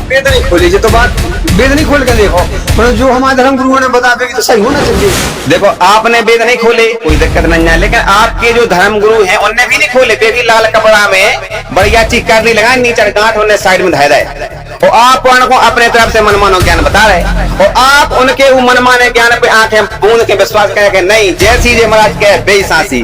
वेद नहीं खोली तो बात, वेद नहीं खोल के देखो, मतलब जो हमारे धर्म गुरुओं ने बता देगी तो सही होना चाहिए। देखो आपने वेद नहीं खोले कोई दिक्कत नहीं है, लेकिन आपके जो धर्म गुरु हैं उनने भी नहीं खोले, वे भी लाल कपड़ा में बढ़िया चीज करने लगा, नीचे गांठ उन्हें साइड में धर रहे, और आप उनको अपने तरफ से मनमानो ज्ञान बता रहे, और आप उनके वो मनमाने ज्ञान पे आंखें बूंद के विश्वास करें नहीं जैसी जी महाराज कहे बेसासी।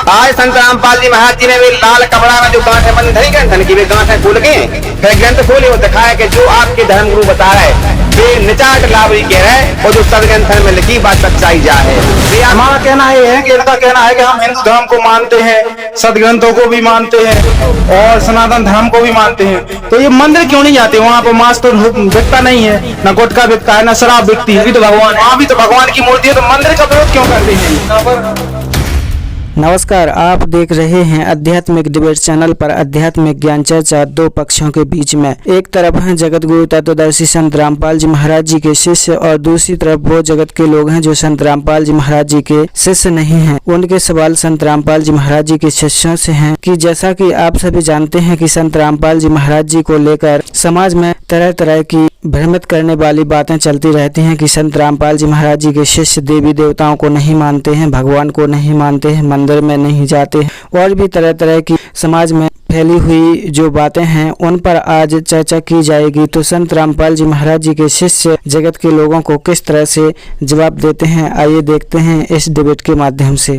आज संत रामपाल जी महाराज जी ने वे लाल कपड़ा में जो गांठें बंद धरी ग्रंथन की, वे गांठें खोल के फिर ग्रंथ खोले और दिखाया कि जो आपके धर्म गुरु बता रहे वे निचाट लाभरी कह रहे, और जो सदग्रंथन में लिखी बात सच्चाई जा है। हमारा कहना ये है कि इनका कहना है कि हम हिंदू धर्म को मानते हैं, सदग्रंथों को भी मानते हैं और सनातन धर्म को भी मानते हैं, तो ये मंदिर क्यों नहीं जाते? वहाँ पर मांस तो बिकता नहीं है, न गुटखा बिकता है, न शराब बिकती है, तो भगवान वहाँ भी तो भगवान की मूर्ति है, तो मंदिर का विरोध क्यों करते हैं? नमस्कार, आप देख रहे हैं आध्यात्मिक डिबेट चैनल पर आध्यात्मिक ज्ञान चर्चा दो पक्षों के बीच में। एक तरफ हैं जगत गुरु तत्वदर्शी संत रामपाल जी महाराज जी के शिष्य, और दूसरी तरफ वो जगत के लोग हैं जो संत रामपाल जी महाराज जी के शिष्य नहीं हैं। उनके सवाल संत रामपाल जी महाराज जी के शिष्यों से हैं कि जैसा कि आप सभी जानते हैं कि संत रामपाल जी महाराज जी को लेकर समाज में तरह तरह की भ्रमित करने वाली बातें चलती रहती हैं कि संत रामपाल जी महाराज जी के शिष्य देवी देवताओं को नहीं मानते हैं, भगवान को नहीं मानते हैं, मंदिर में नहीं जाते, और भी तरह तरह की समाज में फैली हुई जो बातें हैं उन पर आज चर्चा की जाएगी। तो संत रामपाल जी महाराज जी के शिष्य जगत के लोगों को किस तरह से जवाब देते हैं, आइए देखते हैं इस डिबेट के माध्यम से।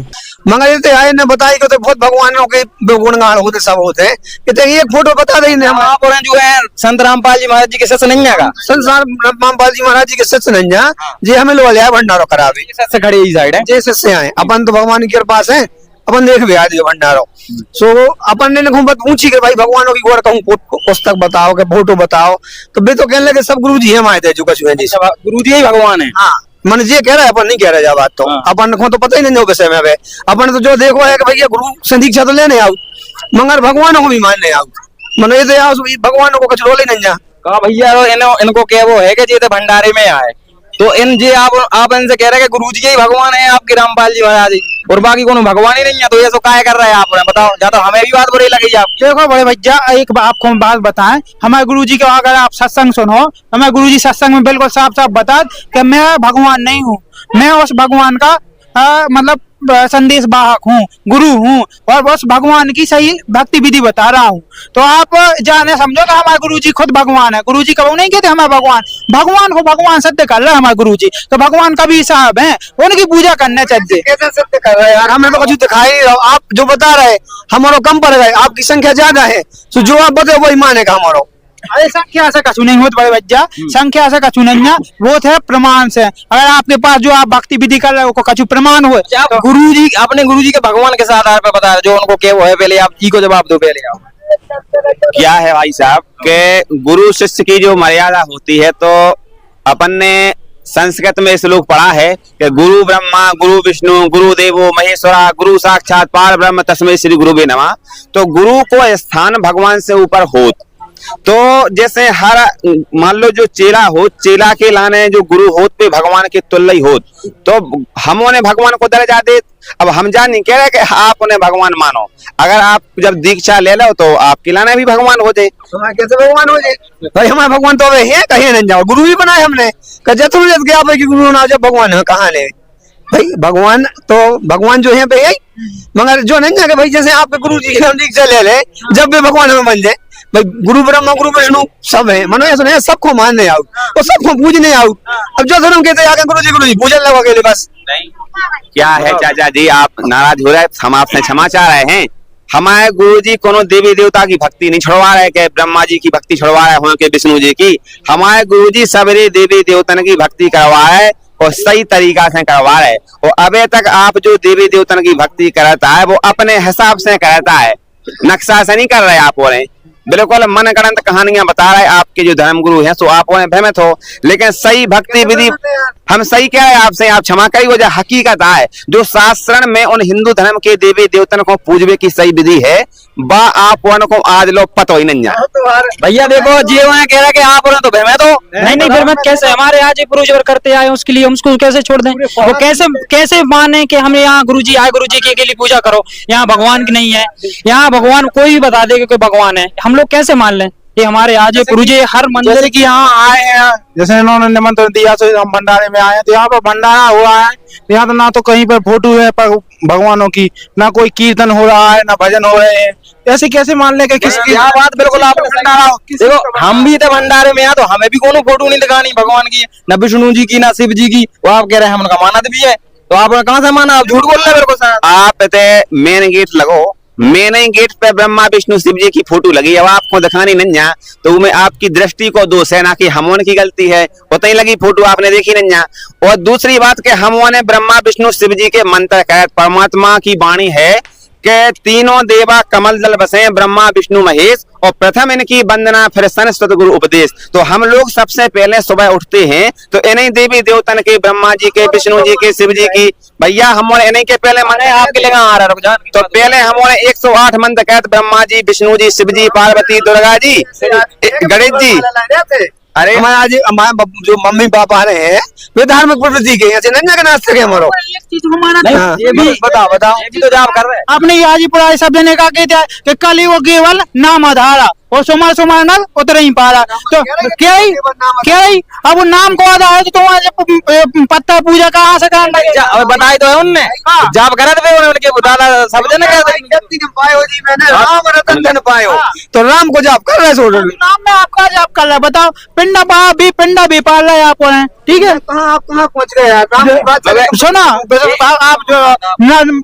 मंगल देते आए ने बताई कि तो बहुत भगवानों के गुणगान होते सब होते हैं, कि एक फोटो बता दें हम आप और जो है संत रामपाल जी महाराज जी के शिष्य नहीं आगा, संत रामपाल जी महाराज जी के शिष्य नहीं जा जी, हमें लोग लिया भंडारो करावे शिष्य खड़े ही साइड है, जे शिष्य आए अपन तो भगवान के पास है, अपन देख भी आज भंडारो सो अपन ने पूछी कि भाई भगवानों की गोर कहूँ पुस्तक बताओ के फोटो बताओ, तो वे तो कहने लगे सब गुरु जी हमारे थे जो कुछ है जी, गुरु जी ही भगवान है। हाँ मन ये कह रहा है, अपन नहीं कह रहे जा बात, तो अपन को तो पता ही नहीं विषय में, अपन तो जो देखो है कि भैया गुरु से दीक्षा तो लेने आओ, मगर भगवानों को भी मानने आओ, मन ये तो आओ भगवानों को कुछ रोले नहीं जा कहा भैया इनको क्या वो है कि ये तो भंडारे में आए, तो इन जे आप इनसे कह रहे हैं कि गुरु जी ही भगवान है आपके रामपाल जी महाराज जी, और बाकी कोनो भगवान ही नहीं है, तो ये तो काय कर रहे हैं आप बताओ, या तो हमें भी बात बुरी लगी आप। देखो बड़े भैया एक आपको बात बताएं, हमारे गुरु जी के अगर आप सत्संग सुनो, हमारे गुरु जी सत्संग में बिल्कुल साफ साफ बता कि मैं भगवान नहीं हूँ, मैं उस भगवान का मतलब संदेश वाहक हूँ, गुरु हूँ, और उस भगवान की सही भक्ति विधि बता रहा हूँ। तो आप जाने समझो कि हमारे गुरु जी खुद भगवान है, गुरु जी कभी नहीं कहते हमारे भगवान, भगवान को भगवान सत्य कर रहे हैं हमारे गुरु जी, तो भगवान कभी साहब हैं, उनकी पूजा करने चाहिए। कैसे सत्य कर रहे हैं यार, हमें तो कुछ दिखाई, आप जो बता रहे हमारो कम पड़ गए, आपकी संख्या ज्यादा है, तो जो आप बताए वही मानेगा हमारो। अरे संख्या से कछु नहीं होता बड़े भैया, संख्या से कछु नहीं है, वो थे प्रमाण से। अगर आपके पास जो आप भक्ति विधि कर रहे हो कछु प्रमाण हो, तो गुरु जी अपने गुरु जी के भगवान के साथ आधार पर बता रहे जो उनको क्या वो है, पहले आप जी को जवाब दो पहले आप। क्या है भाई साहब के गुरु शिष्य की जो मर्यादा होती है, तो अपन ने संस्कृत में श्लोक पढ़ा है कि गुरु ब्रह्मा गुरु विष्णु गुरु देवो महेश्वरा गुरु साक्षात पार ब्रह्म तस्मै श्री गुरुवे नमः। तो गुरु को स्थान भगवान से ऊपर हो, तो जैसे हर मान लो जो चेला हो, चेला के लाने जो गुरु होत पे भगवान के तुल्य ही होत, तो हम उन्हें भगवान को दर्जा दे। अब हम जान नहीं कह रहे कि आप उन्हें भगवान मानो, अगर आप जब दीक्षा ले लो तो आपके लाने भी भगवान हो जाए। कैसे भगवान हो जाए भाई, हमारे भगवान तो वे हैं कहीं नहीं जाओ, गुरु भी बनाए हमने, गुरु ना जब भगवान है कहाँ ले भाई, भगवान तो भगवान जो है पे है, मगर जो नहीं जाके भाई जैसे आपके गुरु जी की दीक्षा ले ले जब भी भगवान में बन जाए भाई, गुरु ब्रह्मा गुरु विष्णु सब है, मनो ऐसा नहीं सबको मानने आओ और सबको पूजने आओ। अब जो धर्म कहते हैं गुरु जी पूजन लगो अकेले बस नहीं। क्या है चाचा जी आप नाराज हो रहे हैं, हम आपसे क्षमा चाह रहे हैं, हमारे गुरु जी कोनो देवी देवता की भक्ति नहीं छुड़वा रहे कि ब्रह्मा जी की भक्ति छुड़वा रहे हो कि विष्णु जी की, हमारे गुरु जी सबरे देवी देवतन की भक्ति करवा रहे और सही तरीका से करवा रहे, और अभी तक आप जो देवी देवतन की भक्ति करता है वो अपने हिसाब से करता है, नक्शा से नहीं कर रहे आप, और बिल्कुल मन गणत कहानियां बता रहे आपके जो धर्म गुरु हैं, सो आप उन्हें भ्रमित हो, लेकिन सही भक्ति विधि हम सही कह रहे हैं आपसे, आप क्षमा करिए, वो जो हकीकत है जो शास्त्र में उन हिंदू धर्म के देवी देवतन को पूजने की सही विधि है, बा आप उनको आज लोग पता ही नहीं है। भैया देखो जी कह रहा कि आप उन्हें तो भ्रमित हो, नहीं भ्रमित कैसे, हमारे यहाँ जो पूर्वज करते आए उसके लिए हम उसको कैसे छोड़ दें, वो कैसे माने कि हम यहाँ गुरु जी आए, गुरु जी के लिए पूजा करो, यहाँ भगवान की नहीं है, यहाँ भगवान कोई भी बता दे कि कोई भगवान है, हम लोग कैसे मान लें, ये हमारे आज गुरु जी हर मंदिर जैसे कि यहाँ आए हैं, जैसे इन्होंने निमंत्रण दिया तो हम भंडारे में आए हैं, तो यहाँ पर भंडारा हुआ है। यहाँ तो ना तो कहीं पर फोटो है पर भगवानों की, ना कोई कीर्तन हो रहा है, ना भजन हो रहे हैं। ऐसे कैसे मान ले कि किसकी यह बात बिल्कुल आपने भंडारा देखो, हम भी थे भंडारे में यहाँ, तो हमें भी कोनो फोटो नहीं दिखानी भगवान की, ना विष्णु जी की, ना शिव जी की। वो आप कह रहे हैं हम उनका मानत भी है, तो आपने कहाँ से माना? आप झूठ बोल रहे हैं मेरे को सर। आप मेन गेट लगो, मेन गेट पे ब्रह्मा विष्णु शिव जी की फोटो लगी, अब आपको दिखानी नहीं है तो उसमें आपकी दृष्टि को दोष है, ना कि हमों की गलती है। उतनी लगी फोटो आपने देखी नहीं है। और दूसरी बात के हमों ने ब्रह्मा विष्णु शिव जी के मंत्र कहे, परमात्मा की वाणी है के तीनों देवा कमल दल बसे ब्रह्मा विष्णु महेश, और प्रथम इनकी वंदना फिर संस्कृत गुरु उपदेश। तो हम लोग सबसे पहले सुबह उठते हैं तो इन्हीं देवी देवतन के, ब्रह्मा जी के, विष्णु जी के, शिव जी की, भैया हमारे इन्हीं के पहले मंत्र आपके लिए आ रहा है। तो पहले हमारे 108 मंत्र कहते ब्रह्मा जी, विष्णु जी, शिव जी, पार्वती, दुर्गा जी, गणेश जी। अरे हमारे जो मम्मी पापा रहे हैं वे धार्मिक प्रवृत्ति के, ऐसे नन्या के नाश्ते के हमारो। हाँ, ये भी बताओ ये भी तो जाप कर रहे हैं। आपने ये आज पुराने शब्द ने कहा कि कल वो केवल नाम आधारा और सुमर सुमर नल उतर ही पारा। तो क्या ही अब वो नाम को आधा है तो तुम्हारे पत्ता पूजा कहाँ से करना लगे? अब बताई तो है उनने, जाप करा थे उनके दादा सब जन पायो जी, मैंने राम रतन धन पायो, तो राम को जाप कर रहे सो नाम में आपका जाप कर रहा है। बताओ पिंडा भी पाल रहे आप हैं, ठीक है? आप कहाँ पहुँच गए यार? राम की बात चल रही है। सुना आप जो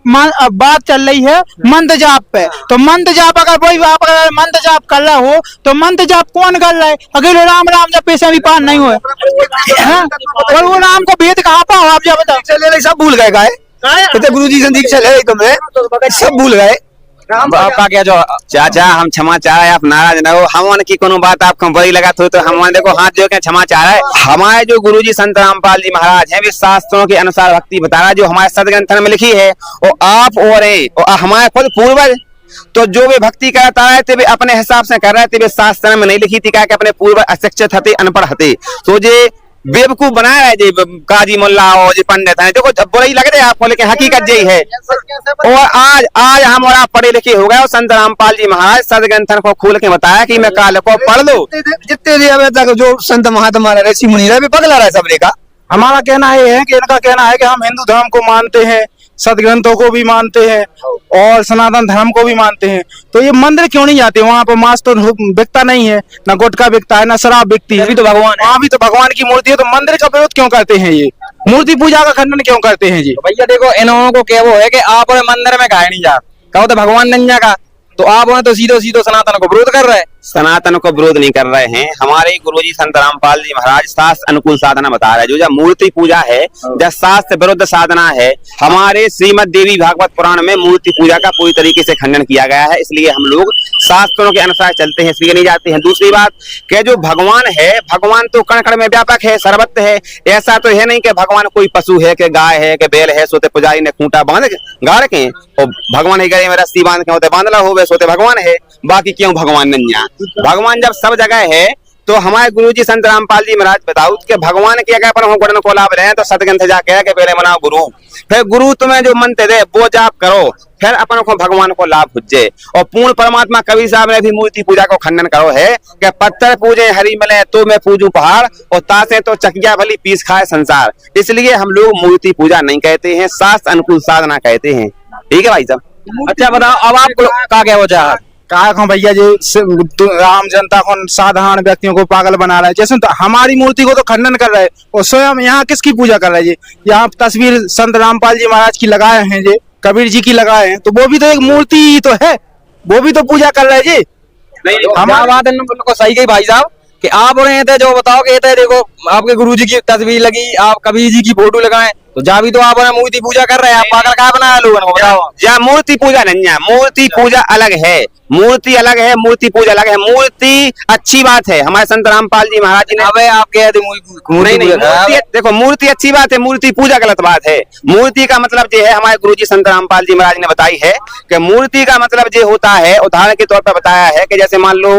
बात चल रही है मंत्र जाप पे, तो मंत्र जाप अगर वही आप अगर मंत्र जाप कर रहा हो तो मंत्र जाप कौन कर रहा है? अकेले राम राम जब पैसे भी पार नहीं हुए और वो राम को भेद कहाँ पाओ आप जब बताओ? चले सब भूल गए गाय गुरु जी से दीक्षा ले तुम्हें, सब भूल गए। आपका क्या जो चाचा हम क्षमा चाह रहे हैं, आप नाराज न हो। हम की कोनो बात आपको बड़ी लगा तो हम देखो हाथ जोड़ के क्षमा चाह रहे हैं। हमारे जो गुरुजी संत रामपाल जी महाराज हैं वे शास्त्रों के अनुसार भक्ति बता रहा है, जो हमारे सदग्रंथन में लिखी है। और आप और हमारे खुद पूर्वज तो जो वे भक्ति करता रहे थे वे अपने हिसाब से कर रहे थे, वे शास्त्र में नहीं लिखी थी क्या कि अपने पूर्वज अशिक्षित थे, अनपढ़ थे, तो जे बेवकूफ बनाया है जी काजी मुल्ला और जी पंडित है। देखो बुरा ही लग रहा है आपको, लेकिन हकीकत यही है। और आज हम और आप पढ़े लिखे हो गए और संत रामपाल जी महाराज सदग्रंथन को खोल के बताया कि मैं काल को पढ़ लो। जितने तक जो संत महात्मा ऋषि मुनि भी पगला रहा है सबरे का। हमारा कहना ये है कि इनका कहना है कि हम हिंदू धर्म को मानते हैं, सदग्रंथों को भी मानते हैं और सनातन धर्म को भी मानते हैं, तो ये मंदिर क्यों नहीं जाते? वहाँ पर मांस तो बिकता नहीं है, ना गुटखा बिकता है, ना शराब बिकती है, अभी तो भगवान वहाँ भी तो भगवान की मूर्ति है, तो मंदिर का विरोध क्यों करते हैं? ये मूर्ति पूजा का खंडन क्यों करते हैं जी? भैया देखो इन लोगों को क्या वो है कि आप मंदिर में गाय नहीं जा, कहो तो भगवान नहीं जागा, तो आप तो सीधो सनातन को विरोध कर रहे हैं। सनातन को विरोध नहीं कर रहे हैं। हमारे गुरुजी संत रामपाल जी महाराज शास्त्र अनुकूल साधना बता रहे हैं। जो मूर्ति पूजा है, जो शास्त्र विरुद्ध साधना है, हमारे श्रीमद देवी भागवत पुराण में मूर्ति पूजा का पूरी तरीके से खंडन किया गया है। इसलिए हम लोग शास्त्रों के अनुसार चलते हैं, इसलिए नहीं जाते हैं। दूसरी बात कि जो भगवान है, भगवान तो कण कण में व्यापक है, सर्वत्र है। ऐसा तो है नहीं कि भगवान कोई पशु है, कि गाय है, कि बैल है, सोते पुजारी ने खूंटा बांध गा रखे और भगवान ही गले में रस्सी बांध के होते बांधला हो सोते भगवान है, बाकी क्यों भगवान नहीं है? भगवान जब सब जगह है तो हमारे गुरुजी संत रामपाल जी महाराज बताओ कि भगवान की अगर अपन गुण को लाभ रहे तो सदग्रंथ जाके के पहले मनाओ गुरु, फिर गुरु तुम्हें जो मंत्र दे वो जाप करो, फिर अपन को भगवान को लाभ हुज्जे। और पूर्ण परमात्मा कवि साहब ने भी मूर्ति पूजा को खंडन करो है कि पत्थर पूजे हरी मिले तो मैं पूजू पहाड़, और तासे तो चकिया भली पीस खाए संसार। इसलिए हम लोग मूर्ति पूजा नहीं कहते हैं, शास्त्र अनुकूल साधना कहते हैं। ठीक है भाई साहब। अच्छा बताओ अब आपको का क्या हो चाह कहा भैया जी आम जनता को, साधारण व्यक्तियों को पागल बना रहा है। जैसे तो हमारी मूर्ति को तो खंडन कर रहे हैं और स्वयं यहाँ किसकी पूजा कर रहे हैं जी? यहाँ तस्वीर संत रामपाल जी महाराज की लगाए हैं जी, कबीर जी की लगाए हैं, तो वो भी तो एक मूर्ति ही तो है, वो भी तो पूजा कर रहे हैं जी। हमारी बात इनको सही गई भाई साहब कि आप रहे थे जो बताओ कि देखो आपके गुरु जी की तस्वीर लगी, आप कबीर जी की फोटो लगाए, तो जा भी तो आप मूर्ति पूजा कर रहे हैं, आप पागल क्या बनाया लोगों को? बताओ। या मूर्ति पूजा नहीं है, मूर्ति पूजा अलग है, मूर्ति अलग है, मूर्ति पूजा अलग है। मूर्ति अच्छी बात है, हमारे संत रामपाल जी महाराज जी ने। अबे आप कह थे मूर्ति देखो, मूर्ति अच्छी बात है, मूर्ति पूजा गलत बात है। मूर्ति का मतलब जो है हमारे गुरुजी संत रामपाल जी महाराज ने बताई है कि मूर्ति का मतलब जो होता है, उदाहरण के तौर पर बताया है कि जैसे मान लो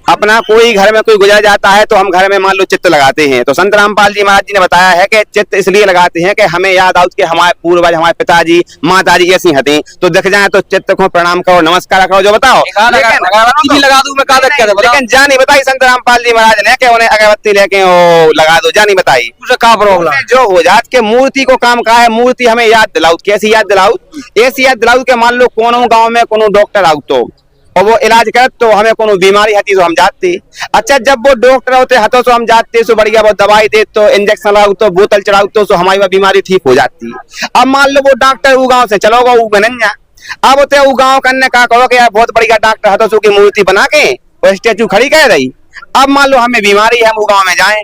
अपना कोई घर में कोई गुजर जाता है तो हम घर में मान लो चित्त लगाते हैं, तो संत रामपाल जी महाराज जी ने बताया है कि चित्त इसलिए लगाते हैं कि हमें याद आउत के हमारे पूर्वज, हमारे पिताजी माताजी ऐसी हती, तो दिख जाए तो चित्त को प्रणाम करो, नमस्कार करो, जो बताओ। लगा दूं मैं, कागज क्या लेकिन जानी बताई संत रामपाल जी महाराज ने कि उन्हें अगरबत्ती लेके ओ लगा दो, जानी बताई का प्रॉब्लम जो हो जात के मूर्ति को काम का है, मूर्ति हमें याद दिलाऊ, कैसी याद दिलाऊ, ऐसी याद दिलाऊ के मान लो कोनो गाँव में कोनो डॉक्टर आउ तो और वो इलाज करे तो हमें कोनो बीमारी हती तो हम जाते, अच्छा जब वो डॉक्टर होते हतो तो हम जाते, सो बढ़िया वो दवाई दे तो इंजेक्शन लगाऊ तो बोतल चढ़ाऊ तो हमारी वो बीमारी ठीक हो जाती। अब मान लो वो डॉक्टर वो गाँव से चलो गो गनन्या, अब होते वो गाँव करने का कहो कि यार बहुत बढ़िया डॉक्टर हतो सो की मूर्ति बना के वो स्टेचू खड़ी कर रही। अब मान लो हमें बीमारी है, हम वो गाँव में जाए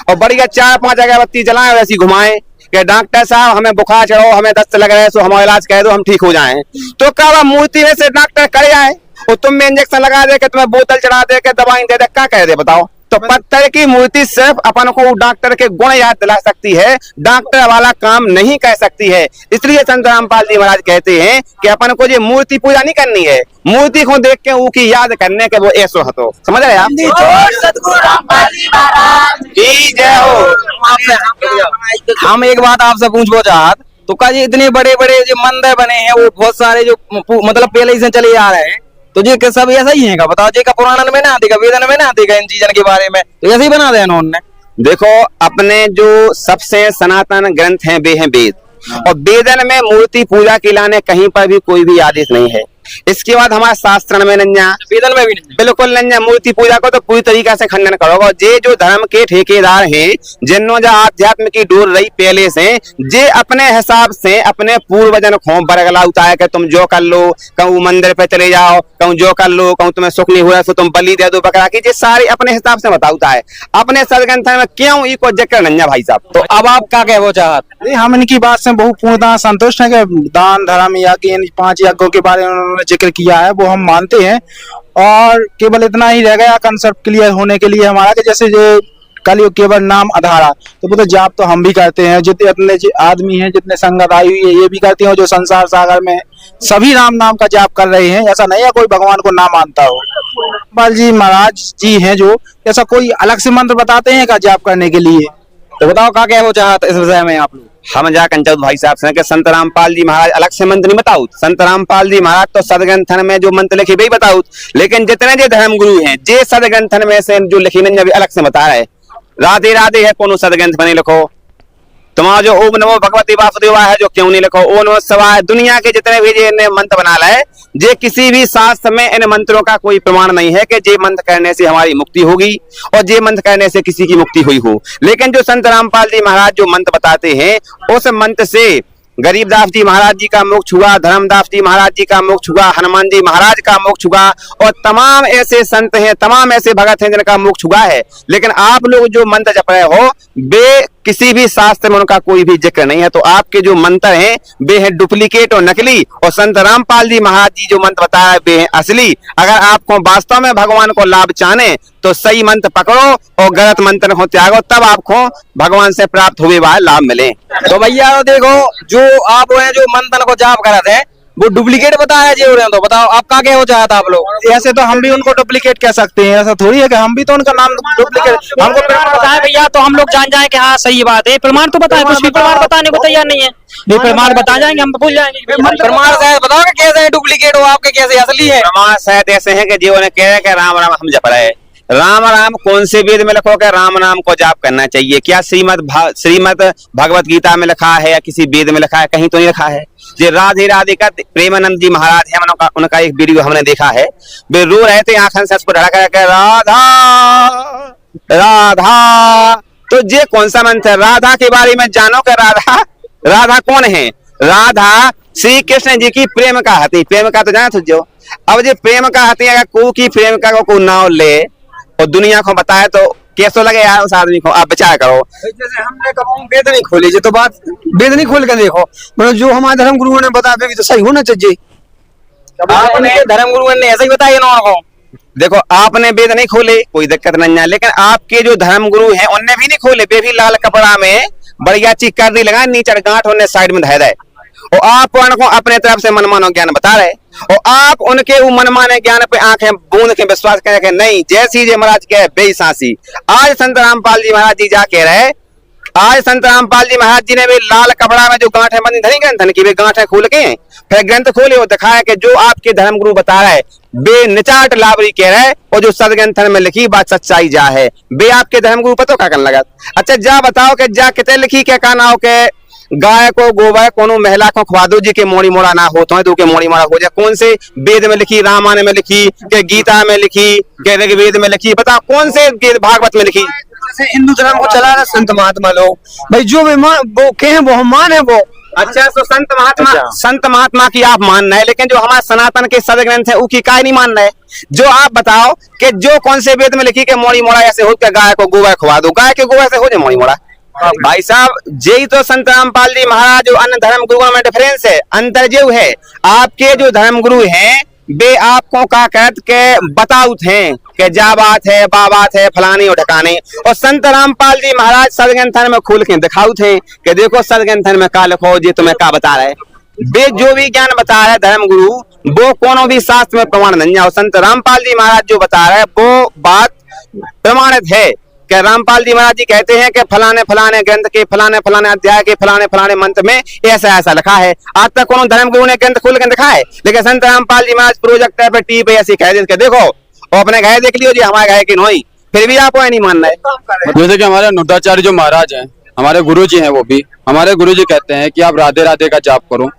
और बढ़िया 4-5 अगरबत्ती जलाए वैसी घुमाए कि डॉक्टर साहब हमें बुखार चढ़ो, हमें दस्त लग रहा है, सो हमारा इलाज कह दो, हम ठीक हो जाएं, तो क्या मूर्ति में से डॉक्टर कर आए और तुम में इंजेक्शन लगा दे के तुम्हें बोतल चढ़ा दे के दवाई दे दे, क्या कह दे बताओ। तो पत्थर की मूर्ति सिर्फ अपन को डॉक्टर के गुण याद दिला सकती है, डॉक्टर वाला काम नहीं कर सकती है। इसलिए संत रामपाल जी महाराज कहते हैं कि अपन को ये मूर्ति पूजा नहीं करनी है, मूर्ति को देख के उसकी याद करने के वो ऐसो हतो, समझ रहे आप। जय हो। हम एक बात आपसे पूछबो चाहत तो का जी इतने बड़े बड़े जो मंदिर बने हैं वो बहुत सारे जो मतलब पहले ही से चले आ रहे हैं, तो ये सब ऐसा ही है बताओ, जी का पुराण में ना आती, वेदन में ना आती इन चीजों के बारे में, तो ऐसे ही बना दिया उन्होंने। देखो अपने जो सबसे सनातन ग्रंथ हैं वे हैं वेद, और वेदन में मूर्ति पूजा के लाने कहीं पर भी कोई भी आदेश नहीं है। इसके बाद हमारे शास्त्र में नन्या, वेदन में भी नहीं, बिल्कुल नन्या, मूर्ति पूजा को तो पूरी तरीका से खंडन करोगे। जे जो धर्म के ठेकेदार हैं, जिन्हों जो आध्यात्म की डोर रही पहले से, जे अपने हिसाब से अपने पूर्वजन को बरगला उतार के तुम जो कर लो, कहूँ मंदिर पे चले जाओ, कहूँ जो कर लो, कहूँ तुम्हें सुख नहीं हो रहा तो तुम बलि दे दो बकरा की, जे सारे अपने हिसाब से बताता है। अपने सदग्रंथ में क्यों इको जिक्र नन्या भाई साहब। तो अब आप क्या कहना चाहते? हम इनकी बात से बहुत पूर्णतः संतुष्ट हैं कि दान धर्म या कि इन 5 यज्ञों के बारे में उन्होंने जिक्र किया है वो हम मानते हैं, और केवल इतना ही रह गया कंसेप्ट क्लियर होने के लिए हमारा कि जैसे जो कलयुग केवल नाम आधारा, तो वो तो जाप तो हम भी करते हैं, जितने अपने आदमी हैं, जितने संगत आई हुई है ये भी करते हैं, जो संसार सागर में सभी राम नाम का जाप कर रहे हैं। ऐसा नहीं है कोई भगवान को ना मानता हो। रामपाल जी महाराज जी हैं जो ऐसा कोई अलग से मंत्र बताते हैं क्या जाप करने के लिए, तो बताओ क्या कहना चाहते इस विषय में आप लोग। हम जा कंचौत भाई साहब से कि संत रामपाल जी महाराज अलग से मंत्र नहीं बताऊ, संत रामपाल जी महाराज तो सदग्रंथन में जो मंत्र लिखे वही बताऊ, लेकिन जितने जो धर्म गुरु हैं जे सदग्रंथन में से जो लिखी नहीं अभी अलग से बता रहे। राधे राधे है कोनो सदग्रंथ बने लिखो, तुम्हारा जो ओम नमो भगवती वासुदेवाय है जो क्यों नहीं लिखो, ओम नमः शिवाय, दुनिया के जितने भी जे मंत्र बना लाए, जे किसी भी शास्त्र में इन मंत्रों का कोई प्रमाण नहीं है कि जे मंत्र करने से हमारी मुक्ति होगी और जे मंत्र करने से किसी की मुक्ति हुई हो। लेकिन जो संत रामपाल जी महाराज जो मंत्र बताते हैं उस मंत्र से गरीबदास जी महाराज जी का मोक्ष हुआ, धर्मदास जी महाराज जी का मोक्ष हुआ, हनुमान जी महाराज का मोक्ष हुआ, और तमाम ऐसे संत हैं, तमाम ऐसे भगत हैं जिनका मोक्ष हुआ है। लेकिन आप लोग जो मंत्र जप रहे हो वे किसी भी शास्त्र में उनका कोई भी जिक्र नहीं है, तो आपके जो मंत्र हैं वे हैं डुप्लीकेट और नकली, और संत रामपाल जी महाराज जी जो मंत्र बताया वे हैं असली। अगर आपको वास्तव में भगवान को लाभ चाहने तो सही मंत्र पकड़ो और गलत मंत्र को त्यागो, तब आपको भगवान से प्राप्त हुए वह लाभ मिले। तो भैया देखो जो आप जो मंत्र को जाप करते हैं वो डुप्लीकेट बताया जी हो रहे हैं, तो बताओ आप क्या कहना चाहते आप लोग। ऐसे तो हम भी उनको डुप्लीकेट कह सकते हैं, ऐसा थोड़ी है कि हम भी तो उनका नाम डुप्लीकेट, हमको प्रमाण बताए भैया तो हम लोग जान जाए कि हाँ सही बात है। प्रमाण तो बताए, कुछ भी प्रमाण बताने को तैयार नहीं है, नहीं प्रमाण बता जाएंगे हम भूल जाएंगे। प्रमाण शायद बताओ कि कैसे डुप्लीकेट हो आपके, कैसे असली है। प्रमाण शायद ऐसे हैं कि जीवन कह रहे हैं राम राम हम जप रहे हैं, राम राम कौन से वेद में लिखो कि राम नाम को जाप करना चाहिए? क्या श्रीमद भगवत गीता में लिखा है या किसी वेद में लिखा है? कहीं तो नहीं लिखा है। ये राधे राधे का प्रेमानंद जी महाराज है, उनका एक वीडियो हमने देखा है, वे रो रहे थे आंखन से उसको ढड़ा कर राधा राधा। तो ये कौन सा मंत्र है? राधा के बारे में जानो कि राधा कौन है? राधा श्री कृष्ण जी की प्रेम का हती, प्रेम का तो जाना तुझो। अब ये प्रेम का हती अगर को की प्रेम का को नाव ले और दुनिया को बताए तो कैसो लगे यार उस आदमी को, आप विचार करो। जैसे हमने कभी वेद नहीं खोली, जो तो बात वेद नहीं खोल कर देखो, मतलब जो हमारे धर्म गुरुओं ने बताया भी तो सही होना चाहिए। आपने धर्म गुरुओं ने ऐसा ही बताया ना को। देखो आपने वेद नहीं खोले कोई दिक्कत नहीं है, लेकिन आपके जो धर्म गुरु हैं उनने भी नहीं खोले, वे भी लाल कपड़ा में बढ़िया चीज कर दी लगा नीचे गांठ उन्हें साइड में धै रहे, और आप उनको अपने तरफ से मनमानो ज्ञान बता रहे। और आप उनके वो मनमाने ज्ञान पे आंखें बूंद के विश्वास करें कि नहीं, जैसी जी महाराज कहे बेसासी। आज संत रामपाल जी महाराज जी जा कह रहे, आज संत रामपाल जी महाराज जी ने भी लाल कपड़ा में जो गांठें बंदी धरी ग्रंथन की, वे गांठें खोल के फिर ग्रंथ खोले और दिखाया कि जो आपके धर्मगुरु बता रहे बे निचाट लावरी कह रहे, और जो सदग्रंथन में लिखी बात सच्चाई जा है, बे आपके धर्मगुरु पतो का करने लगा। अच्छा जा बताओ कि जा कितने लिखी के का नाव के गाय को गोबर कोनो महिला को खवा दो जी के मोड़ी मोड़ा ना हो तो के मोड़ी मोड़ा हो जाए। कौन से वेद में लिखी, रामायण में लिखी, के गीता में लिखी, के ऋग्वेद में लिखी, बताओ कौन से भागवत में लिखी। जैसे हिंदू धर्म को चला रहा संत महात्मा लोग, भाई जो भी वो कहे वो हम मान है वो। अच्छा तो संत महात्मा की आप मानना है, लेकिन जो हमारे सनातन के सद ग्रंथ है उसकी काय नहीं मानना है। जो आप बताओ कि जो कौन से वेद में लिखी के मोड़ी मोड़ा ऐसे हो के गाय को गोबर खवा दो, गाय के गोबर से हो जाए मोड़ी मोड़ा। भाई साहब यही तो संत रामपाल जी महाराज जो अन्य धर्म गुरुओं में डिफरेंस है, अंतर जो है आपके जो धर्म गुरु हैं वे आपको का कहत के बताउत हैं कि जा बात है बा बात है फलानी और ढकाने, और संत रामपाल जी महाराज सदग्रंथन में खोल के दिखाउत हैं कि देखो सदग्रंथन में का लिखो जी तुम्हें का बता रहे। वे जो भी ज्ञान बता रहे धर्म गुरु वो कोनो भी शास्त्र में प्रमाण नहीं है, और संत रामपाल जी महाराज जो बता रहे वो बात प्रमाणित है कि रामपाल जी महाराज जी कहते हैं कि फलाने फलाने ग्रंथ के फलाने फलाने अध्याय के फलाने फलाने मंत्र में ऐसा ऐसा लिखा है। आज तक कोनो धर्म गुरु ने ग्रंथ खोल के दिखा है, लेकिन संत रामपाल जी महाराज प्रोजेक्ट पे टी पे ऐसी कह दे देखो और अपने गए देख लियो जी हमारे गए कि नहीं, फिर भी आपको नहीं मानना है। जैसे कि हमारे नुद्धाचार्य जो महाराज हैं, हमारे गुरु जी हैं, वो भी हमारे गुरु जी कहते हैं कि आप राधे राधे का जाप करो,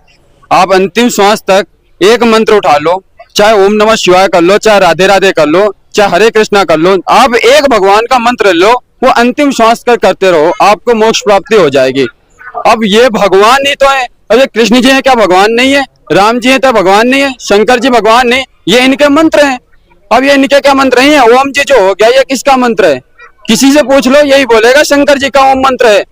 आप अंतिम श्वास तक एक मंत्र उठा लो, चाहे ओम नमः शिवाय कर लो, चाहे राधे राधे कर लो, चाहे हरे कृष्णा कर लो, आप एक भगवान का मंत्र लो, वो अंतिम श्वास कर करते रहो, आपको मोक्ष प्राप्ति हो जाएगी। अब ये भगवान ही तो है, अब ये कृष्ण जी हैं क्या भगवान नहीं है, राम जी हैं तो भगवान नहीं है, शंकर जी भगवान नहीं, ये इनके मंत्र हैं। अब ये इनके क्या मंत्र है, ओम जी जो हो गया ये किसका मंत्र है, किसी से पूछ लो यही बोलेगा शंकर जी का ओम मंत्र है।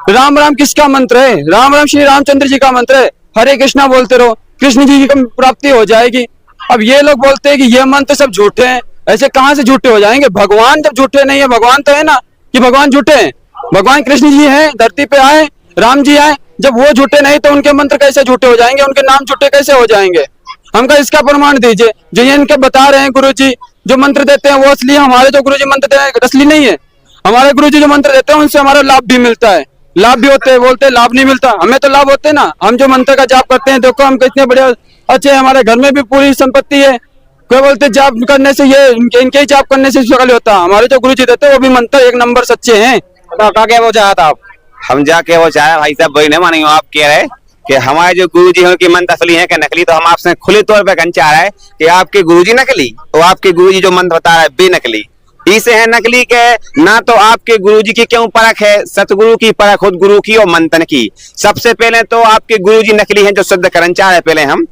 राम राम किसका मंत्र है, राम राम श्री रामचंद्र जी का मंत्र है। हरे कृष्णा बोलते रहो, कृष्ण जी की प्राप्ति हो जाएगी। अब ये लोग बोलते हैं कि ये मंत्र सब झूठे हैं, ऐसे कहां से झूठे हो जाएंगे, भगवान जब झूठे नहीं है, भगवान तो है ना कि भगवान झूठे हैं, भगवान कृष्ण जी हैं धरती पे आए, राम जी आए, जब वो झूठे नहीं तो उनके मंत्र कैसे झूठे हो जाएंगे, उनके नाम झूठे कैसे हो जाएंगे। हमका इसका प्रमाण दीजिए, जो ये इनके बता रहे हैं गुरु जी जो मंत्र देते हैं वो असली है, हमारे जो गुरु जी मंत्र दे रहे हैं असली नहीं है। हमारे गुरु जी जो मंत्र देते हैं उनसे हमारा लाभ भी मिलता है, लाभ भी होते हैं, बोलते हैं लाभ नहीं मिलता, हमें तो लाभ होते हैं ना। हम जो मंत्र का जाप करते हैं देखो हम कितने बढ़िया अच्छे, हमारे घर में भी पूरी संपत्ति है। कोई बोलते जाप करने से ये इनके ही जाप करने से सकल होता, हमारे जो गुरु जी देते हैं वो भी मंत्र एक नंबर सच्चे हैं। क्या वो चाहता आप, हम जाके वो चाहे भाई साहब वही नहीं मानेंगे। आप कह रहे कि हमारे जो गुरुजी हैं उनकी मंत्र असली है कि नकली, तो हम आपसे खुले तौर पे कहना चाह रहे हैं कि आपके गुरुजी नकली और आपके गुरुजी जो मंत्र बता रहा है बेनकली। इसे है नकली के ना तो आपके गुरुजी की क्यों परख है, सतगुरु की परख खुद गुरु की और मंथन की। सबसे पहले तो आपके गुरुजी नकली हैं जो सिद्ध करना चाह रहे। पहले हम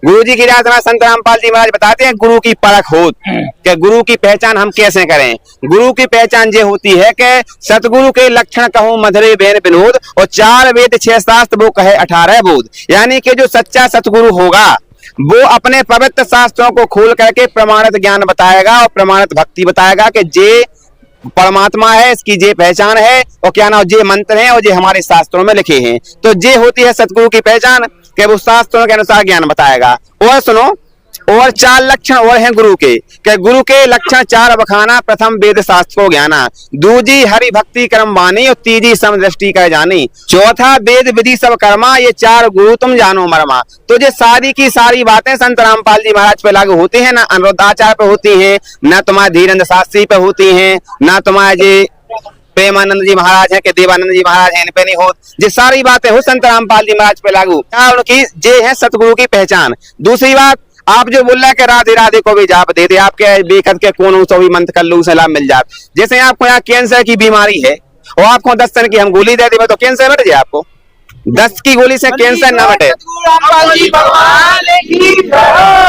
गुरुजी की राज संत रामपाल जी महाराज बताते हैं गुरु की परख हो कि गुरु की पहचान हम कैसे करें। गुरु की पहचान ये होती है कि सतगुरु के लक्षण कहूं मधुरे बेन विनोद, और 4 वेद 6 शास्त्र वो कहे 18 बोध। यानी कि जो सच्चा सतगुरु होगा वो अपने पवित्र शास्त्रों को खोल करके प्रमाणित ज्ञान बताएगा और प्रमाणित भक्ति बताएगा कि जे परमात्मा है, इसकी जे पहचान है और क्या नाम जे मंत्र है और जे हमारे शास्त्रों में लिखे हैं। तो जे होती है सतगुरु की पहचान कि वो शास्त्रों के अनुसार ज्ञान बताएगा। और सुनो, और 4 लक्षण और हैं गुरु के, कि गुरु के लक्षण 4 बखाना। प्रथम वेद शास्त्र को ज्ञाना, दूजी हरि भक्ति कर्म वाणी और तीजी समदृष्टि कर जानी, चौथा वेद विधि सब कर्मा, ये 4 गुरु तुम जानो मरमा। तो ये सारी की सारी बातें संत रामपाल जी महाराज पे लागू होती है, ना अनुरुद्धाचार्य पे होती है, ना तुम्हारे धीरेन्द्र शास्त्री पे होती है, ना तुम्हारे जी प्रेमानंद जी महाराज है कि देवानंद जी महाराज है, इन पे नहीं होती। ये सारी बातें हो संत रामपाल जी महाराज पे लागू, उनकी जे है सतगुरु की पहचान। दूसरी बात, आप जो बोल रहे हैं कि राधे राधे को भी जाप दे दे, आपके बेखत के कौन सो भी मंत्र कर लो उसे लाभ मिल जाए। जैसे आपको यहाँ कैंसर की बीमारी है और आपको 10 दिन की हम गोली दे दे तो कैंसर मिट जाए, आपको 10 की गोली से कैंसर ना मिटे।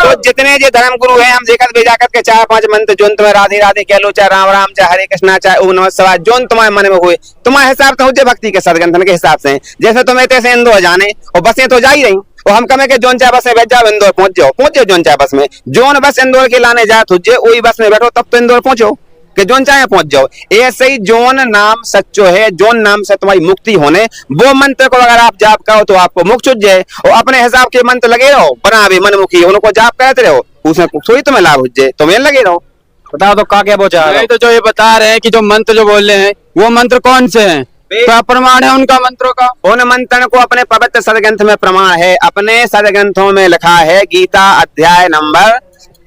तो जितने जो धर्म गुरु हैं हम देखत भेजा करके 4-5 मंत्र जो तुम्हें राधे राधे कह लो, चाहे राम राम, चाहे हरे कृष्णा, चाहे ओम नमः शिवाय, जो तुम्हारे मन में हुए तुम्हारे हिसाब से हो भक्ति के सदग्रंथन के हिसाब से। जैसे तुम्हें तैसे इंदौर जाने और बसें तो जा ही रही, और हम कहें कि जोन चाहे बस में बैठ जाओ इंदौर पहुंच जाओ जोन चाहे बस में, जोन बस इंदौर के लाने जाए तुझे वही बस में बैठो तब तो इंदौर पहुंचो। कि जोन चाहे पहुंच जाओ। ऐसे ही जोन नाम सच्चो है, जोन नाम से तुम्हारी मुक्ति होने, वो मंत्र को अगर आप जाप करो तो आपको मोक्ष हो जाए। और अपने हिसाब के मंत्र लगे रहो, बना भी मनमुखी उनको जाप करते रहो, उसमें थोड़ी तुम्हें लाभ हो जाए, तुम्हें लगे रहो। बताओ तो क्या बोचा नहीं तो जो ये बता रहे हैं कि जो मंत्र जो बोल रहे हैं वो मंत्र कौन से हैं, क्या प्रमाण है उनका मंत्रों का? उन मंत्रों को अपने पवित्र सदग्रंथ में प्रमाण है, अपने सदग्रंथों में लिखा है गीता अध्याय नंबर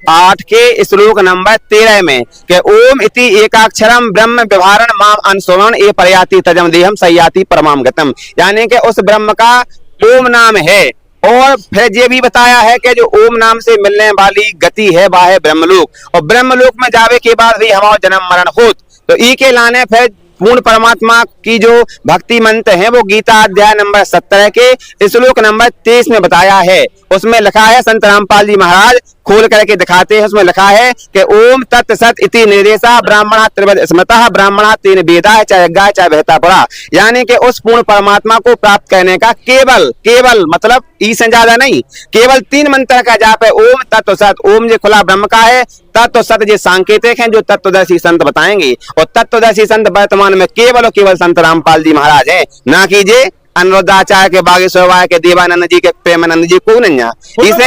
8 के श्लोक नंबर 13 में कि ओम इति एकाक्षरम ब्रह्म व्यवहारण माम अनुसरण ए प्रयाति तजम देहम सयाति परमाम गतम, यानी कि उस ब्रह्म का ओम नाम है। और फिर ये भी बताया है कि जो ओम नाम से मिलने वाली गति है वह है ब्रह्मलोक, और ब्रह्मलोक में जावे के बाद भी हमारा जन्म मरण होत। तो ई के लाने फिर पूर्ण परमात्मा की जो भक्ति मंत्र है वो गीता अध्याय नंबर 17 के श्लोक नंबर 23 में बताया है। उसमें लिखा है, संत रामपाल जी महाराज खोल करके दिखाते हैं, उसमें लिखा है कि ओम तत्सत इति निर्देशा ब्राह्मणा त्रिवद स्मृतः ब्राह्मणा तीन वेदा है, चाहे गाय चाहे बहता पड़ा, यानी कि उस पूर्ण परमात्मा को प्राप्त करने का केवल मतलब ई से ज्यादा नहीं, केवल 3 मंत्र का जाप है। ओम तत्सत, ओम जो खुला ब्रह्म का है, तत्व सत जो सांकेतिक हैं जो तत्वदर्शी संत बताएंगे, और तत्वदर्शी संत वर्तमान में केवल और केवल संत रामपाल जी महाराज हैं, ना कीजिए अनुरुद्धाचार्य के बागेश्वर के देवानंद जी के प्रेमानंद जी को नहीं। इसे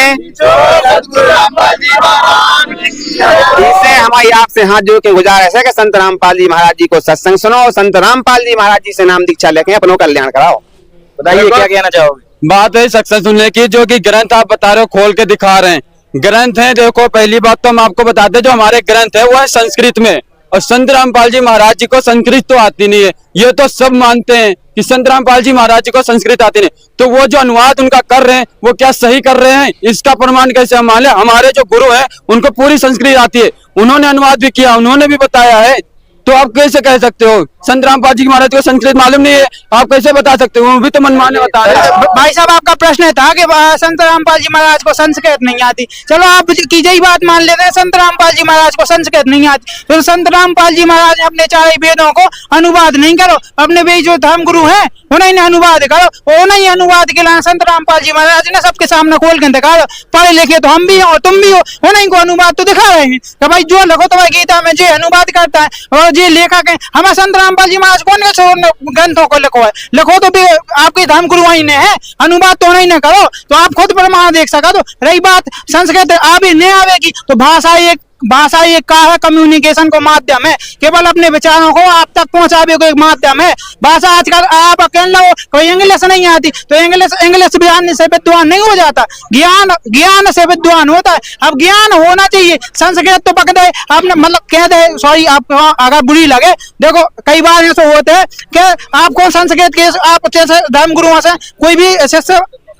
हमारी आपसे हाथ जोड़ के गुजारिश है कि संत रामपाल जी महाराज जी को सत्संग सुनो, और संत रामपाल जी महाराज जी से नाम दीक्षा लेके अपनों कल्याण कराओ। बताइए क्या कहना चाहोगे? बात है सक्सेस सुनने की, जो कि ग्रंथ आप बता रहे हो खोल के दिखा रहे हैं, ग्रंथ है। देखो पहली बात तो हम आपको बताते जो हमारे ग्रंथ है वो है संस्कृत में, और संत रामपाल जी महाराज जी को संस्कृत तो आती नहीं है, ये तो सब मानते हैं कि संत रामपाल जी महाराज जी को संस्कृत आती नहीं, तो वो जो अनुवाद उनका कर रहे हैं वो क्या सही कर रहे हैं, इसका प्रमाण कैसे हम मान लें? हमारे जो गुरु हैं उनको पूरी संस्कृत आती है, उन्होंने अनुवाद भी किया, उन्होंने भी बताया है, तो आप कैसे कह सकते हो संत रामपाल जी महाराज को संस्कृत मालूम नहीं है? आप कैसे बता सकते हो? वो भी तो मनमाने बता रहे हैं। भाई साहब आपका प्रश्न था कि संत रामपाल जी महाराज को संस्कृत नहीं आती, चलो आप की यही बात मान लेते हैं संत रामपाल जी महाराज को संस्कृत नहीं आती, तो संत रामपाल जी महाराज ने अपने 4 वेदों को अनुवाद नहीं करो, अपने वे जो धर्म गुरु हैं उन्हें अनुवाद करो, उन्हें अनुवाद के लिए संत रामपाल जी महाराज ने सबके सामने खोल के दिखा दो, पढ़े लिखे तो हम भी हो तुम भी हो, उन्हीं को अनुवाद तो दिखा रहे हैं कि भाई जो लिखो तो गीता में जो अनुवाद करता है और जो लेखक है, हमें संत रामपाल जी महाराज कौन ग्रंथों को लिखो है, लिखो तो भी आपके धर्म गुरु वही ने है, अनुवाद तो नहीं करो, तो आप खुद प्रमाण देख सका। तो रही बात संस्कृत आवे नहीं आवेगी, तो भाषा एक का है, कम्युनिकेशन को माध्यम है, केवल अपने विचारों को आप तक पहुंचावे को एक माध्यम है। भाषा आजकल आप अकेला हो, कोई इंग्लिश नहीं आती तो इंग्लिश ज्ञान से विद्वान नहीं हो जाता, ज्ञान से विद्वान होता है। अब ज्ञान होना चाहिए, संस्कृत तो पक दे आपने मतलब कह दे, सॉरी आप अगर बुरी लगे, देखो कई बार ऐसे होते हैं कि आपको संस्कृत के आप जैसे धर्म गुरुओं से कोई भी ऐसे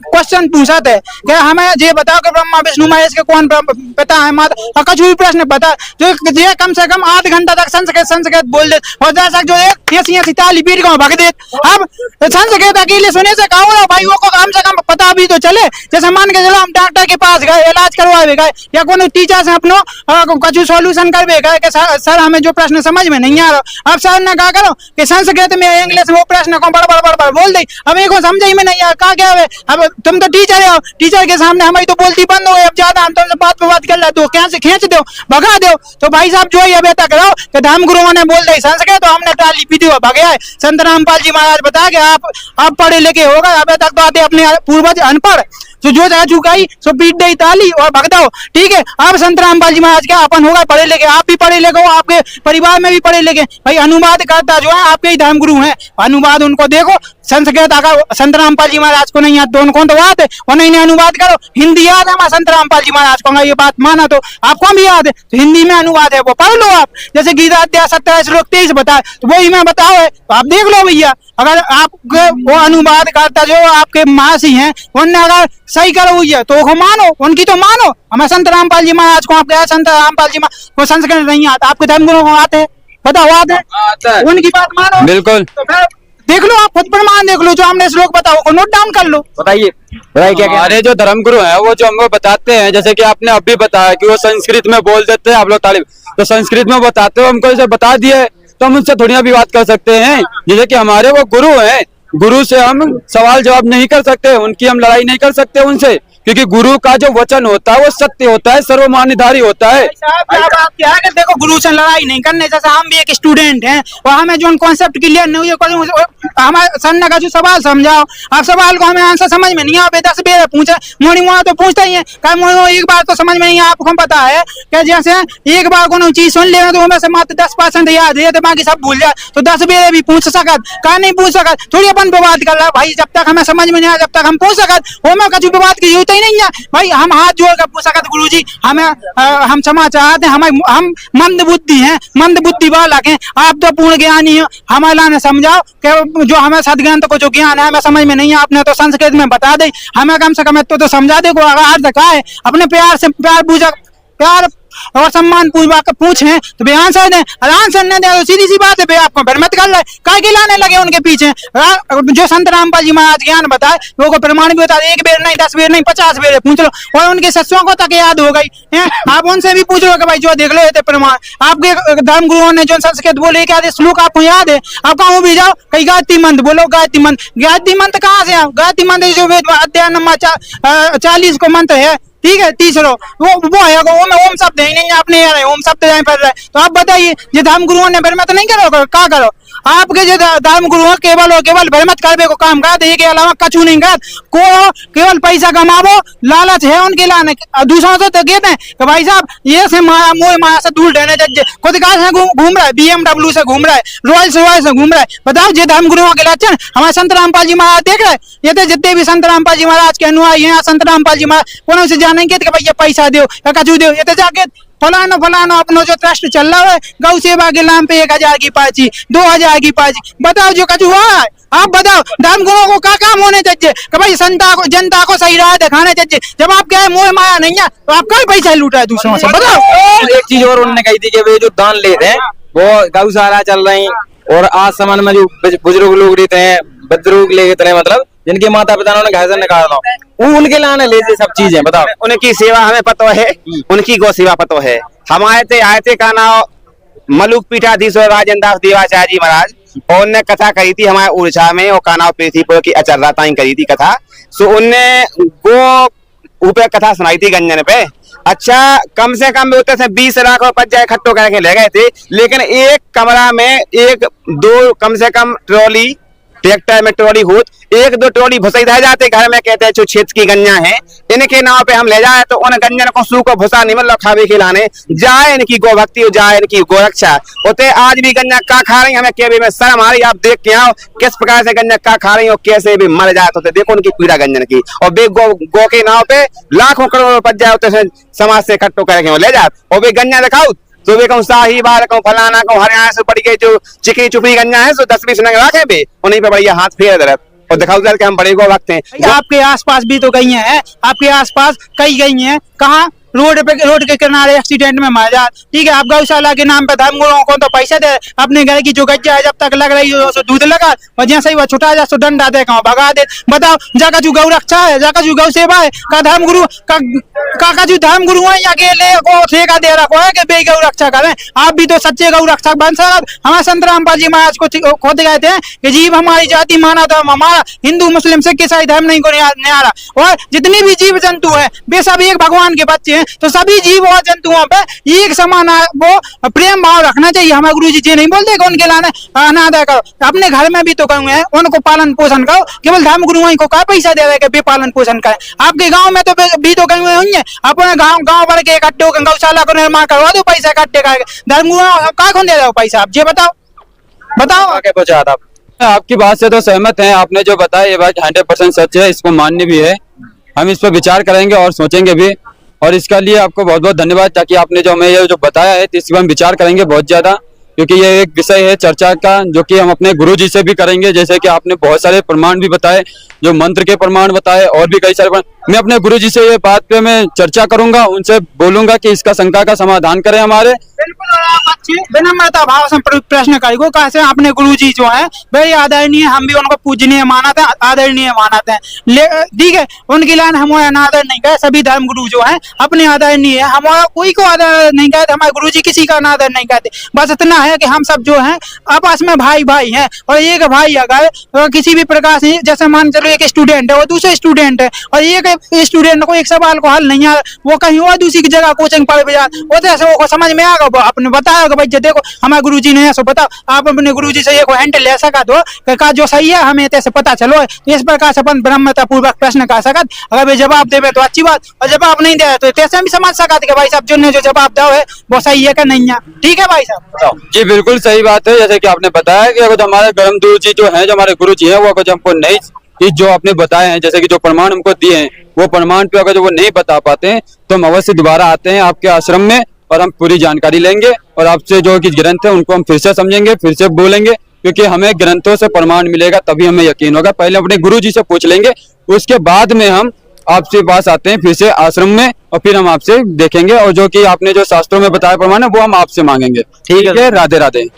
क्वेश्चन पूछा थे कि हमें ये बताओ कि ब्रह्मा विष्णु महेश के कौन पिता है माता, और कुछ भी प्रश्न पता जो ये कम से कम आध घंटा तक संस्कृत बोल दे, और जैसा जो एक ऐसी ताली पीट को भग दे। अब संस्कृत अकेले सुने से कहो भाई वो को कम से कम पता भी तो चले, जैसे मान के चलो हम डॉक्टर के पास गए, इलाज करवावे गए, या कोई टीचर से अपनो कुछ सोल्यूशन करवे गए कि सर हमें जो प्रश्न समझ में नहीं आ रहा, अब सर ने कहा करो कि संस्कृत में इंग्लिश वो प्रश्न को बड़ बोल दे, अब एक समझ ही में नहीं आ कहा क्या है। अब तुम तो टीचर हो, टीचर के सामने हमारी तो बोलती बंद हो गई, अब ज्यादा हम तुमसे बात पे बात कर ले तो क्या से खींच दो, भगा दो। तो भाई साहब जो ही अभी तक रहो कि धर्म गुरुओं ने बोल दी संस्कृत तो हमने टाली पीटी हुआ भगे आए। संत रामपाल जी महाराज बता के आप पढ़े लिखे होगा, अभी तक तो आते अपने पूर्वज अनपढ़, तो जो जा चुकाई सो पीट दई ताली और भग दो, ठीक है। अब संत रामपाल जी महाराज क्या अपन होगा पढ़े लिखे, आप भी पढ़े लिखे हो, आपके परिवार में भी पढ़े लिखे, भाई अनुवाद करता जो है आपके ही धर्म गुरु हैं, अनुवाद उनको देखो। संस्कृत अगर संत रामपाल जी महाराज को नहीं याद तो उनको तो याद है, उन्हें अनुवाद करो। हिंदी याद है हमारा संत रामपाल जी महाराज को, ये बात माना तो आपको भी याद है, तो हिंदी में अनुवाद है वो पढ़ लो आप, जैसे गीता अध्याय 17 श्लोक 23 बताए तो वही मैं बताओ है, तो आप देख लो भैया। अगर आप वो अनुवाद करता जो आपके महासी हैं उनने अगर सही करो हुई है तो वो मानो, उनकी तो मानो। हमें संत रामपाल जी महाराज को, आप संत रामपाल जी को संस्कृत नहीं आता, आपके धर्म गुरु को आते हैं, बताओ आते हैं, उनकी बात मानो बिल्कुल। तो फिर देख लो, आप खुद प्रमाण देख लो, जो हमने श्लोक बताओ को नोट डाउन कर लो। बताइए क्या हमारे जो धर्म गुरु हैं वो जो हमको बताते हैं, जैसे कि आपने अभी बताया कि वो संस्कृत में बोल देते हैं, आप लोग तालीम तो संस्कृत में बताते हो, हमको इसे बता दिए तो हम उनसे थोड़ी भी बात कर सकते हैं। जैसे कि हमारे वो गुरु हैं, गुरु से हम सवाल जवाब नहीं कर सकते, उनकी हम लड़ाई नहीं कर सकते उनसे, क्योंकि गुरु का जो वचन होता है वो सत्य होता है, सर्वमान्यधारी होता है। बात क्या है कि देखो गुरु से लड़ाई नहीं करने, जैसे हम भी एक स्टूडेंट हैं और हमें जो कॉन्सेप्ट क्लियर नहीं हुई, हमारे सर ने का जो सवाल समझाओ, आप सवाल को हमें आंसर समझ में नहीं आवे, 10 बार पूछे मोनी वहाँ तो पूछता ही है, एक बार तो समझ में नहीं, आपको पता है कि जैसे एक बार को चीज सुन लेना तो हमें से मात्र 10% याद है, तो बाकी सब भूल जाए, तो 10 बार भी पूछ सकत का नहीं पूछ सकत, थोड़ी अपन विवाद कर रहा है भाई, जब तक हमें समझ में नहीं आया जब तक हम पूछ सकत, वो में कछु विवाद की जरूरत ही नहीं है भाई। हम हाथ जोड़ कर पूछ सकत गुरु जी हमें हम क्षमा चाहते हैं, हम मंद बुद्धि हैं, मंद बुद्धि वाला हैं, आप तो पूर्ण ज्ञानी हो, हमारा ने समझाओ कि जो हमें सदग्रंथ को जो ज्ञान है हमें समझ में नहीं है, आपने तो संस्कृत में बता दे, हमें कम से कम तो समझा दे, को अर्थ का है, अपने प्यार से प्यार और सम्मान पूर्वक पूछे तो बयान से दें, आंसर नहीं दे तो सीधी सी बात है बे, आपको भ्रमित कर रहे काय के लाने लगे उनके पीछे। जो संत रामपाल जी महाराज ज्ञान बताए वो को प्रमाण भी होता है, 1 बार नहीं 10 बार नहीं 50 बार पूछ लो, और उनके शिष्यों को तक याद हो गई है, आप उनसे भी पूछ लो कि भाई जो देख लो ये प्रमाण, आपके धर्म गुरुओं ने जो संस्कृत बोले क्या श्लोक आपको याद है, आप कहाँ भी जाओ कहीं गायत्री मंत्र बोलो, गायत्री मंत्र कहाँ से, गायत्री मंत्र जो वेद अध्याय नंबर 40 को मंत्र है, ठीक है, तीसरो वो है ओम शब्द है नहीं, आपने यार ओम शब्द पढ़ रहा है, तो आप बताइए ये धर्म गुरुओं ने भ्रमित नहीं करो, क्या करो आपके जो धर्म गुरु केवल और केवल भ्रमित करने को काम कर दे, के अलावा कछु नहीं कर, को केवल पैसा कमावो, लालच है उनके लाने, दूसरों से तो कहते हैं कि भाई साहब ये से माया मोह माया से दूर रहने चाहिए, खुद कार से घूम रहा है, BMW से घूम रहा है, रॉयल्स रॉयल्स से घूम रहा है, बताओ ये धर्म गुरुओं के लक्षण हमारे संत रामपाल जी महाराज देख रहे, ये तो जितने भी संत रामपाल जी महाराज के अनुयायी हैं, संत रामपाल जी महाराज उन्होंने से जानेंगे कि भाई ये पैसा दो या कछु दो, ये तो जाके फलाना अपना जो ट्रस्ट चल रहा है गौ सेवा के नाम पे 1000 की पर्ची 2000 की पर्ची, बताओ जो कछु हुआ है, आप बताओ धर्म गुरुओं को क्या काम होने चाहिए कि भाई जनता को सही राह दिखाने चाहिए, जब आप क्या मोह माया नहीं है तो आप कई पैसा लूटा है दूसरों से, बताओ। एक चीज और उन्होंने कही थी कि वे जो दान लेते हैं वो गौशाला चल रही, और आज समय में जो बुजुर्ग लोग रहते हैं बुजुर्ग लेते हैं, मतलब जिनके माता पिता ने घर से निकाला वो उनके लाने ले सब चीजें, बताओ उनकी सेवा हमें पता है, उनकी गौ सेवा पता है। हमारे आए थे का नाम मलुक पीठाधीश्वर राजेंद्र दास देवाचार्य जी महाराज, और उनने कथा कही थी हमारे उड़ीसा में, और का नाम पृथ्वीपुर की अचर्रा ताई करी थी कथा, सो उनने गो ऊपर कथा सुनाई थी गंजन पे। अच्छा कम से कम होते थे 20 लाख रुपए इकट्ठो करके ले गए थे, लेकिन एक कमरा में 1-2 कम से कम ट्रॉली ट्रैक्टर में ट्रॉली होत 1-2 ट्रॉली भुसाई रह जाते घर में, कहते हैं जो क्षेत्र की गंजा है इनके नाव पे हम ले जाए तो उन गंजन को सू को भुसा नहीं मतलब खावे खिलाने जाए, इनकी गो भक्ति हो जाए, इनकी गोरक्षा होते। आज भी गंजा का खा रही हमें के भी में शर्म आ रही, आप देख के आओ किस प्रकार से गंजा का खा रही हो, कैसे भी मर जाए, तो देखो उनकी पीड़ा गंजन की, और बे गो के नाव पे लाखों करोड़ों रुपए जाए होते समाज से इकट्ठो करके ले जाए, और वे गंजा दिखाओ तो वे कहूँ साहिवाल कहूँ फलाना कहूँ हरियाणा से पड़ी गई जो चिकनी चुपड़ी गंजा है सो 10-20 नंग रखे पे उन्हीं पे बढ़िया हाथ फेर दे और दिखाओ के हम बड़े को वक्त हैं। आपके आसपास भी तो गई हैं, आपके आसपास कई गई हैं, कहाँ रोड के किनारे एक्सीडेंट में मार जा, ठीक है, आप गौशाला के नाम पे धर्म गुरुओं को तो पैसे दे, अपने घर की जो गज्जा है जब तक लग रही हो दूध लगा और जैसे ही वह छुटा जाए तो डंडा दे कहाँ भगा दे, बताओ जाका जो गौ रक्षा है, जाका जो गौ सेवा है, का धर्म गुरु का जो धर्म गुरु है या के ले ठेका दे रखो है कि बे गौ रक्षा करें, आप भी तो सच्चे गौ रक्षक बन सकते। हमारे संत रामपाल जी महाराज को खुद गए थे कि जीव हमारी जाति माना धर्म हमारा, हिंदू मुस्लिम सिख ईसाई धर्म नहीं को न्यारा, और जितनी भी जीव जंतु है वे सब एक भगवान के बच्चे हैं, तो सभी जीव और जंतुओं पे एक समान वो प्रेम भाव रखना चाहिए। हमारे गुरु जी नहीं बोलते कि उनके लाने अनादर करो, अपने घर में भी तो कहूँ उनको पालन पोषण करो, केवल धर्म गुरुओं को क्या पैसा दे रहे पालन पोषण करें, आपके गाँव में तो भी तो कहूँ हुई है, अपने गाँव भर के इकट्ठे गौशाला को निर्माण करवा दो, पैसा इकट्ठे करके धर्म गुरुओं क्या कौन दे रहे हो पैसा, आप ये बताओ आगे पहुंचा था। आपकी बात से तो सहमत हैं, आपने जो बताया ये बात 100% सच है, इसको माननी भी है, हम इस पर विचार करेंगे और सोचेंगे भी, और इसका लिए आपको बहुत बहुत धन्यवाद, ताकि आपने जो हमें ये जो बताया है इस पर हम विचार करेंगे बहुत ज्यादा, क्योंकि ये एक विषय है चर्चा का जो कि हम अपने गुरु जी से भी करेंगे, जैसे कि आपने बहुत सारे प्रमाण भी बताए, जो मंत्र के प्रमाण बताए और भी कई सारे मैं अपने गुरु जी से ये बात पे मैं चर्चा करूंगा, उनसे बोलूंगा कि इसका शंका का समाधान करें हमारे। बिल्कुल विनम्रता भाव से प्रश्न करेगो कैसे अपने गुरुजी जो है भाई आदरणीय, हम भी उनको पूजनीय मानते हैं, आदरणीय मानते हैं, ठीक है। उनकी लाइन हमारा अनादर नहीं करे, सभी धर्म गुरु जो है अपने आदरणीय है, हमारा कोई को आदर नहीं कहते, हमारे गुरुजी किसी का अनादर नहीं कहते। बस इतना है कि हम सब जो है आपस में भाई भाई हैं, और एक भाई अगर किसी भी प्रकार से, जैसे मान चलो एक स्टूडेंट है, वो दूसरे स्टूडेंट है, और एक स्टूडेंट को एक सवाल को हल नहीं आ, वो कहीं और दूसरी की जगह कोचिंग पढ़ जा, वो तो ऐसे वो समझ में आएगा, आपने बताया भाई देखो हमारे गुरुजी ने ऐसा बताओ, आप अपने गुरुजी से एक हैंड ले सका दो का जो सही है हमें ऐसे पता चलो, इस प्रकार से अपन ब्रह्मता पूर्वक प्रश्न कर सकत। अगर वे जवाब देवे तो अच्छी बात, और जवाब नहीं दे तो तैसे भी समझ सकते कि भाई साहब जो ने जो जवाब दो है वो सही है कि नहीं है, ठीक है भाई साहब। जी बिल्कुल सही बात है, जैसे कि आपने बताया कि अगर हमारे धर्मगुरु जी जो हैं, जो हमारे गुरु जी हैं, वो अगर हमको नहीं कि जो आपने बताए हैं, जैसे कि जो प्रमाण हमको दिए हैं, वो प्रमाण पे अगर जो वो नहीं बता पाते हैं तो हम अवश्य दोबारा आते हैं आपके आश्रम में, और हम पूरी जानकारी लेंगे, और आपसे जो कि ग्रंथ है उनको हम फिर से समझेंगे, फिर से बोलेंगे, क्योंकि हमें ग्रंथों से प्रमाण मिलेगा तभी हमें यकीन होगा। पहले अपने गुरु जी से पूछ लेंगे, उसके बाद में हम आपसे पास आते हैं फिर से आश्रम में, और फिर हम आपसे देखेंगे, और जो कि आपने जो शास्त्रों में बताया प्रमाण है वो हम आपसे मांगेंगे। ठीक है, राधे राधे।